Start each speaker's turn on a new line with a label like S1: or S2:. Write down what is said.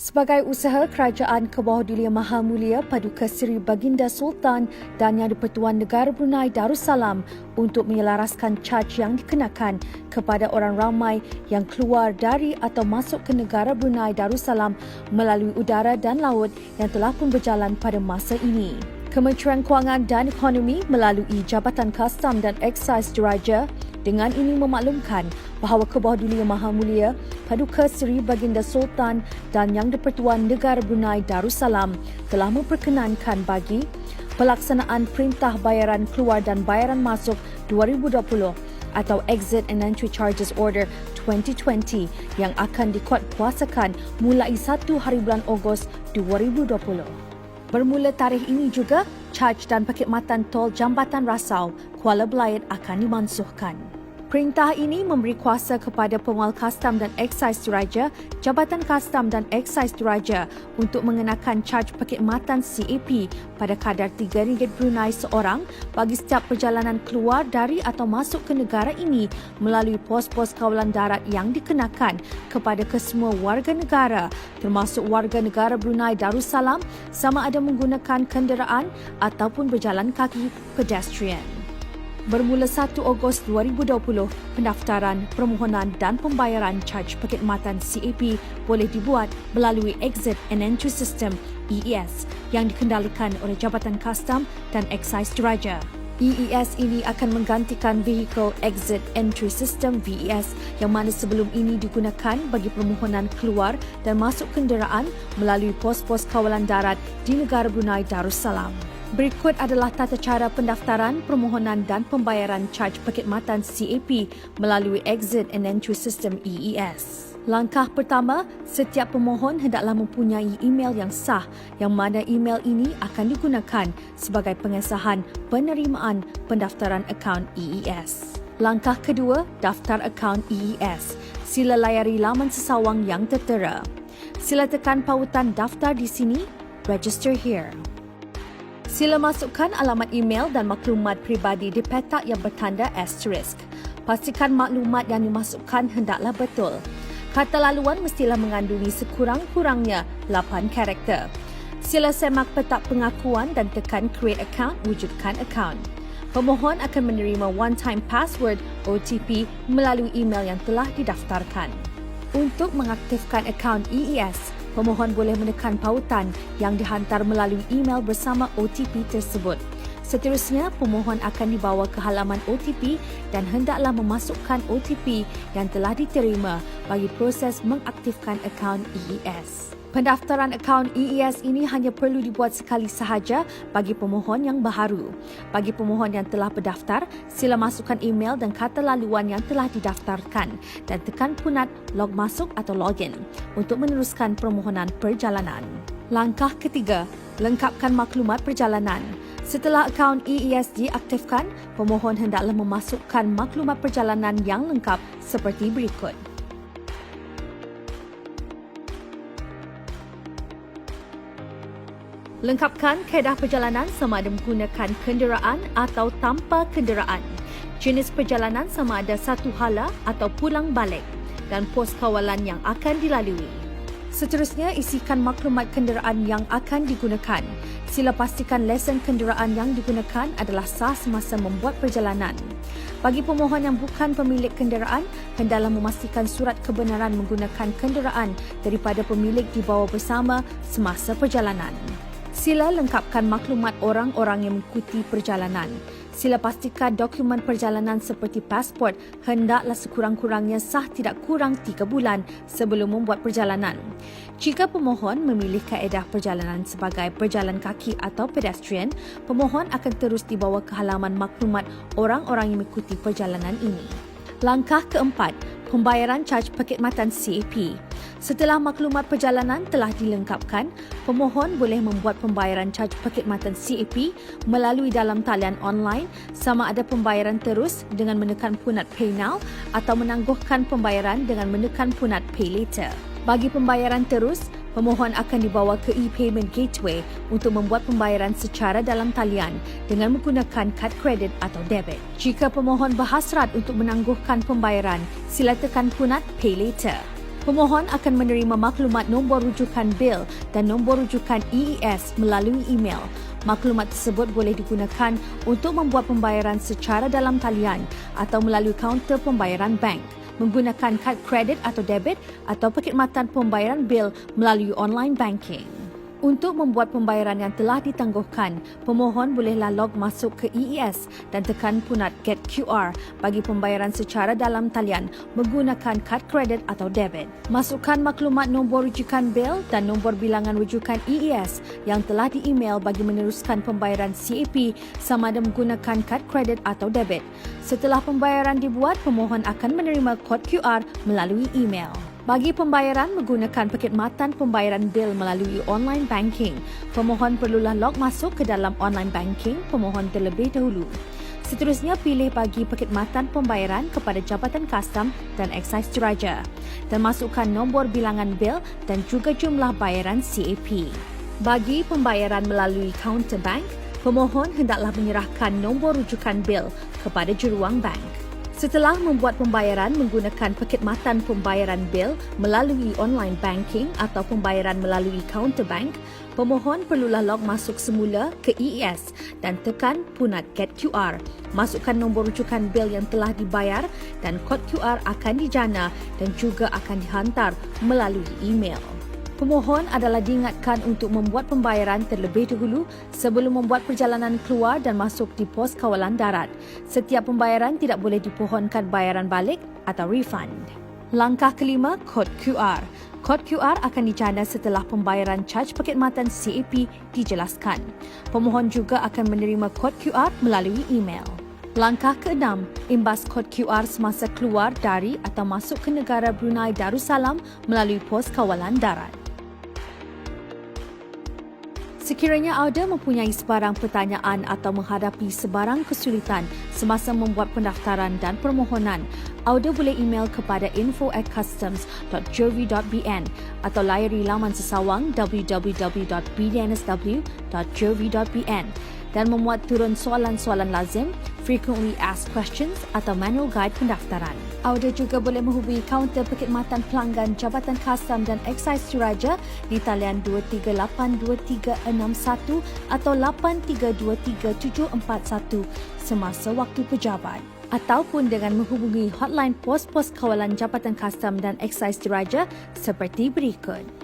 S1: Sebagai usaha Kerajaan Kebawahdulian Maha Mulia Paduka Seri Baginda Sultan dan Yang di-Pertuan Negara Brunei Darussalam untuk menyelaraskan caj yang dikenakan kepada orang ramai yang keluar dari atau masuk ke negara Brunei Darussalam melalui udara dan laut yang telah pun berjalan pada masa ini. Kementerian Kewangan dan Ekonomi melalui Jabatan Kastam dan Eksais Diraja dengan ini memaklumkan bahawa Kebawahdulian Maha Mulia Paduka Seri Baginda Sultan dan Yang di-Pertuan Negara Brunei Darussalam telah memperkenankan bagi pelaksanaan Perintah Bayaran Keluar dan Bayaran Masuk 2020 atau Exit and Entry Charges Order 2020 yang akan dikuatkuasakan mulai 1 hari bulan Ogos 2020. Bermula tarikh ini juga, caj dan perkhidmatan tol Jambatan Rasau Kuala Belait akan dimansuhkan. Perintah ini memberi kuasa kepada Pengual Kastam dan Eksais Diraja, Jabatan Kastam dan Eksais Diraja untuk mengenakan caj perkhidmatan CAP pada kadar RM3 Brunei seorang bagi setiap perjalanan keluar dari atau masuk ke negara ini melalui pos-pos kawalan darat yang dikenakan kepada kesemua warga negara termasuk warga negara Brunei Darussalam sama ada menggunakan kenderaan ataupun berjalan kaki pedestrian. Bermula 1 Ogos 2020, pendaftaran, permohonan dan pembayaran caj perkhidmatan CAP boleh dibuat melalui Exit and Entry System EES yang dikendalikan oleh Jabatan Kastam dan Eksais Diraja. EES ini akan menggantikan Vehicle Exit Entry System VES yang mana sebelum ini digunakan bagi permohonan keluar dan masuk kenderaan melalui pos-pos kawalan darat di negara Brunei Darussalam. Berikut adalah tata cara pendaftaran, permohonan dan pembayaran caj perkhidmatan CAP melalui Exit and Entry System EES. Langkah pertama, setiap pemohon hendaklah mempunyai email yang sah yang mana email ini akan digunakan sebagai pengesahan penerimaan pendaftaran akaun EES. Langkah kedua, daftar akaun EES. Sila layari laman sesawang yang tertera. Sila tekan pautan daftar di sini, register here. Sila masukkan alamat email dan maklumat peribadi di petak yang bertanda asterisk. Pastikan maklumat yang dimasukkan hendaklah betul. Kata laluan mestilah mengandungi sekurang-kurangnya 8 karakter. Sila semak petak pengakuan dan tekan create account, wujudkan akaun. Pemohon akan menerima one-time password OTP melalui email yang telah didaftarkan. Untuk mengaktifkan akaun EES, pemohon boleh menekan pautan yang dihantar melalui email bersama OTP tersebut. Seterusnya, pemohon akan dibawa ke halaman OTP dan hendaklah memasukkan OTP yang telah diterima bagi proses mengaktifkan akaun EES. Pendaftaran akaun EES ini hanya perlu dibuat sekali sahaja bagi pemohon yang baharu. Bagi pemohon yang telah berdaftar, sila masukkan email dan kata laluan yang telah didaftarkan dan tekan punat log masuk atau login untuk meneruskan permohonan perjalanan. Langkah ketiga, lengkapkan maklumat perjalanan. Setelah akaun EES diaktifkan, pemohon hendaklah memasukkan maklumat perjalanan yang lengkap seperti berikut. Lengkapkan kaedah perjalanan sama ada menggunakan kenderaan atau tanpa kenderaan. Jenis perjalanan sama ada satu hala atau pulang balik dan pos kawalan yang akan dilalui. Seterusnya, isikan maklumat kenderaan yang akan digunakan. Sila pastikan lesen kenderaan yang digunakan adalah sah semasa membuat perjalanan. Bagi pemohon yang bukan pemilik kenderaan, hendaklah memastikan surat kebenaran menggunakan kenderaan daripada pemilik dibawa bersama semasa perjalanan. Sila lengkapkan maklumat orang-orang yang mengikuti perjalanan. Sila pastikan dokumen perjalanan seperti pasport hendaklah sekurang-kurangnya sah tidak kurang 3 bulan sebelum membuat perjalanan. Jika pemohon memilih kaedah perjalanan sebagai berjalan kaki atau pedestrian, pemohon akan terus dibawa ke halaman maklumat orang-orang yang mengikuti perjalanan ini. Langkah keempat, pembayaran caj perkhidmatan CAP. Setelah maklumat perjalanan telah dilengkapkan, pemohon boleh membuat pembayaran caj perkhidmatan CAP melalui dalam talian online sama ada pembayaran terus dengan menekan punat Pay Now atau menangguhkan pembayaran dengan menekan punat Pay Later. Bagi pembayaran terus, pemohon akan dibawa ke e-payment gateway untuk membuat pembayaran secara dalam talian dengan menggunakan kad kredit atau debit. Jika pemohon berhasrat untuk menangguhkan pembayaran, sila tekan punat Pay Later. Pemohon akan menerima maklumat nombor rujukan bil dan nombor rujukan EES melalui email. Maklumat tersebut boleh digunakan untuk membuat pembayaran secara dalam talian atau melalui kaunter pembayaran bank, menggunakan kad kredit atau debit atau perkhidmatan pembayaran bil melalui online banking. Untuk membuat pembayaran yang telah ditangguhkan, pemohon bolehlah log masuk ke EES dan tekan punat Get QR bagi pembayaran secara dalam talian menggunakan kad kredit atau debit. Masukkan maklumat nombor rujukan bil dan nombor bilangan rujukan EES yang telah di-email bagi meneruskan pembayaran CAP sama ada menggunakan kad kredit atau debit. Setelah pembayaran dibuat, pemohon akan menerima kod QR melalui email. Bagi pembayaran menggunakan perkhidmatan pembayaran bil melalui online banking, pemohon perlulah log masuk ke dalam online banking pemohon terlebih dahulu. Seterusnya, pilih bagi perkhidmatan pembayaran kepada Jabatan Kastam dan Eksais Diraja dan masukkan nombor bilangan bil dan juga jumlah bayaran CAP. Bagi pembayaran melalui kaunter bank, pemohon hendaklah menyerahkan nombor rujukan bil kepada juruang bank. Setelah membuat pembayaran menggunakan perkhidmatan pembayaran bil melalui online banking atau pembayaran melalui kaunter bank, pemohon perlulah log masuk semula ke EES dan tekan punat Get QR. Masukkan nombor rujukan bil yang telah dibayar dan kod QR akan dijana dan juga akan dihantar melalui email. Pemohon adalah diingatkan untuk membuat pembayaran terlebih dahulu sebelum membuat perjalanan keluar dan masuk di pos kawalan darat. Setiap pembayaran tidak boleh dipohonkan bayaran balik atau refund. Langkah kelima, kod QR. Kod QR akan dijana setelah pembayaran caj perkhidmatan CAP dijelaskan. Pemohon juga akan menerima kod QR melalui email. Langkah keenam, imbas kod QR semasa keluar dari atau masuk ke negara Brunei Darussalam melalui pos kawalan darat. Sekiranya anda mempunyai sebarang pertanyaan atau menghadapi sebarang kesulitan semasa membuat pendaftaran dan permohonan, anda boleh email kepada info@customs.gov.bn atau layari laman sesawang www.bdnsw.gov.bn dan memuat turun soalan-soalan lazim, frequently asked questions atau manual guide pendaftaran. Anda juga boleh menghubungi kaunter perkhidmatan pelanggan Jabatan Kastam dan Eksais Diraja di talian 238231 atau 832371 semasa waktu pejabat. Ataupun dengan menghubungi hotline pos-pos kawalan Jabatan Kastam dan Eksais Diraja seperti berikut.